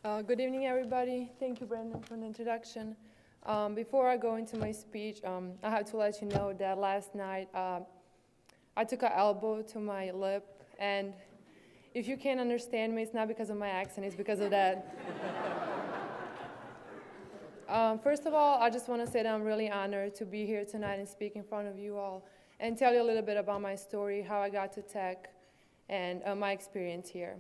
Good evening, everybody. Thank you, Brandon, for the introduction. Before I go into my speech, I have to let you know that last night I took an elbow to my lip, and if you can't understand me, it's not because of my accent, it's because of that. First of all, I just want to say that I'm really honored to be here tonight and speak in front of you all and tell you a little bit about my story, how I got to tech, and my experience here.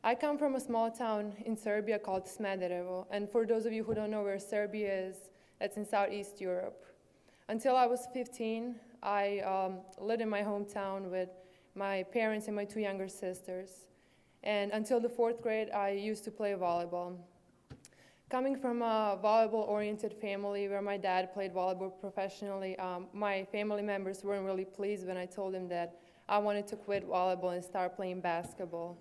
I come from a small town in Serbia called Smederevo, and for those of you who don't know where Serbia is, that's in Southeast Europe. Until I was 15, I lived in my hometown with my parents and my two younger sisters. And until the 4th grade, I used to play volleyball. Coming from a volleyball-oriented family where my dad played volleyball professionally, my family members weren't really pleased when I told them that I wanted to quit volleyball and start playing basketball.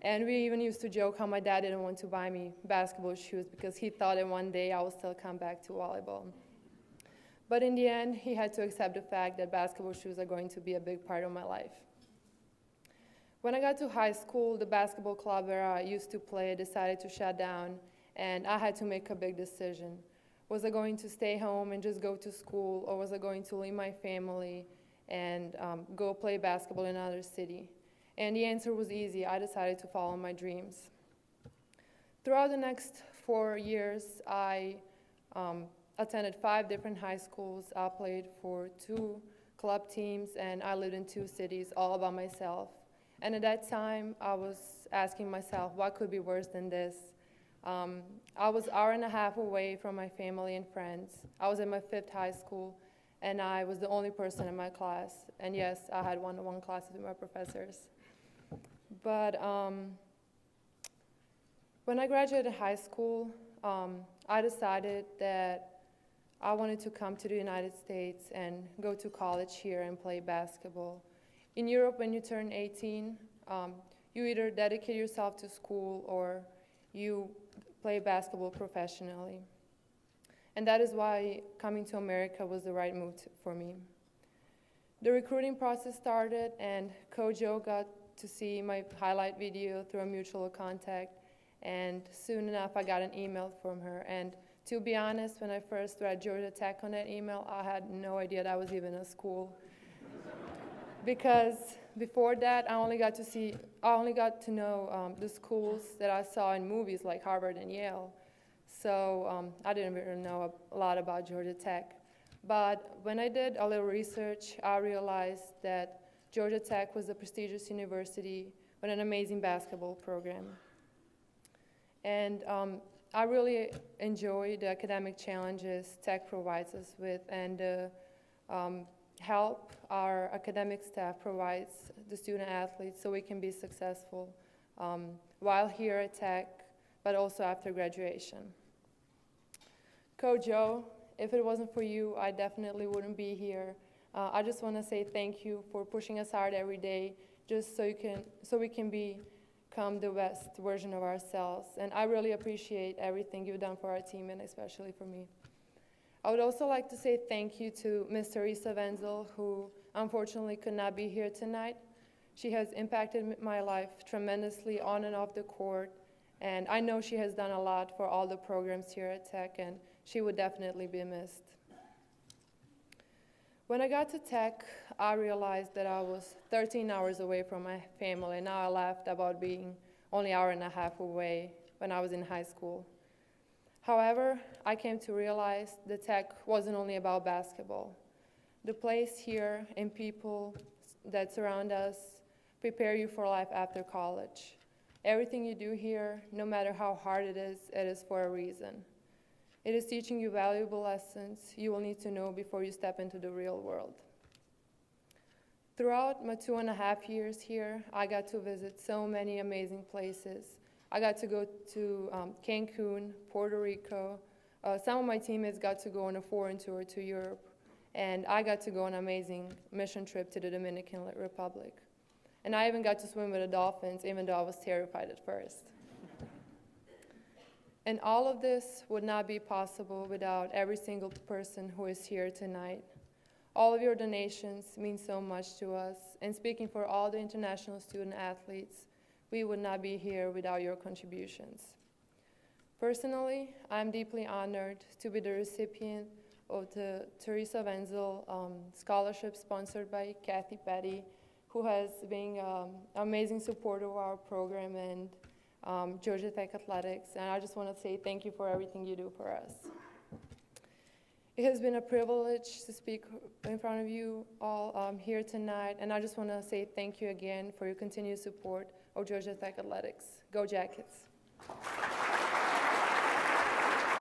And we even used to joke how my dad didn't want to buy me basketball shoes because he thought that one day I would still come back to volleyball. But in the end, he had to accept the fact that basketball shoes are going to be a big part of my life. When I got to high school, the basketball club where I used to play decided to shut down, and I had to make a big decision. Was I going to stay home and just go to school, or was I going to leave my family and go play basketball in another city? And the answer was easy. I decided to follow my dreams. Throughout the next 4 years, I attended 5 different high schools. I played for 2 club teams, and I lived in 2 cities all by myself. And at that time, I was asking myself, what could be worse than this? I was an hour and a half away from my family and friends. I was in my 5th high school, and I was the only person in my class. And yes, I had one-on-one classes with my professors. But when I graduated high school, I decided that I wanted to come to the United States and go to college here and play basketball. In Europe, when you turn 18, you either dedicate yourself to school or you play basketball professionally. And that is why coming to America was the right move for me. The recruiting process started, and Coach Joe got to see my highlight video through a mutual contact, and soon enough I got an email from her. And to be honest, when I first read Georgia Tech on that email, I had no idea that was even a school. Because before that, I only got to know the schools that I saw in movies like Harvard and Yale. So I didn't really know a lot about Georgia Tech. But when I did a little research, I realized that Georgia Tech was a prestigious university with an amazing basketball program. And I really enjoy the academic challenges Tech provides us with, and the help our academic staff provides the student athletes so we can be successful while here at Tech, but also after graduation. Coach Joe, if it wasn't for you, I definitely wouldn't be here. I just want to say thank you for pushing us hard every day, just so we can become the best version of ourselves. And I really appreciate everything you've done for our team, and especially for me. I would also like to say thank you to Ms. Teresa Wenzel, who unfortunately could not be here tonight. She has impacted my life tremendously on and off the court, and I know she has done a lot for all the programs here at Tech, and she would definitely be missed. When I got to Tech, I realized that I was 13 hours away from my family, and now I laughed about being only an hour and a half away when I was in high school. However, I came to realize that Tech wasn't only about basketball. The place here and people that surround us prepare you for life after college. Everything you do here, no matter how hard it is for a reason. It is teaching you valuable lessons you will need to know before you step into the real world. Throughout my 2.5 years here, I got to visit so many amazing places. I got to go to Cancun, Puerto Rico. Some of my teammates got to go on a foreign tour to Europe, and I got to go on an amazing mission trip to the Dominican Republic. And I even got to swim with the dolphins, even though I was terrified at first. And all of this would not be possible without every single person who is here tonight. All of your donations mean so much to us. And speaking for all the international student athletes, we would not be here without your contributions. Personally, I'm deeply honored to be the recipient of the Teresa Wenzel Scholarship sponsored by Kathy Petty, who has been an amazing supporter of our program and Georgia Tech Athletics. And I just want to say thank you for everything you do for us. It has been a privilege to speak in front of you all here tonight, and I just want to say thank you again for your continued support of Georgia Tech Athletics. Go Jackets!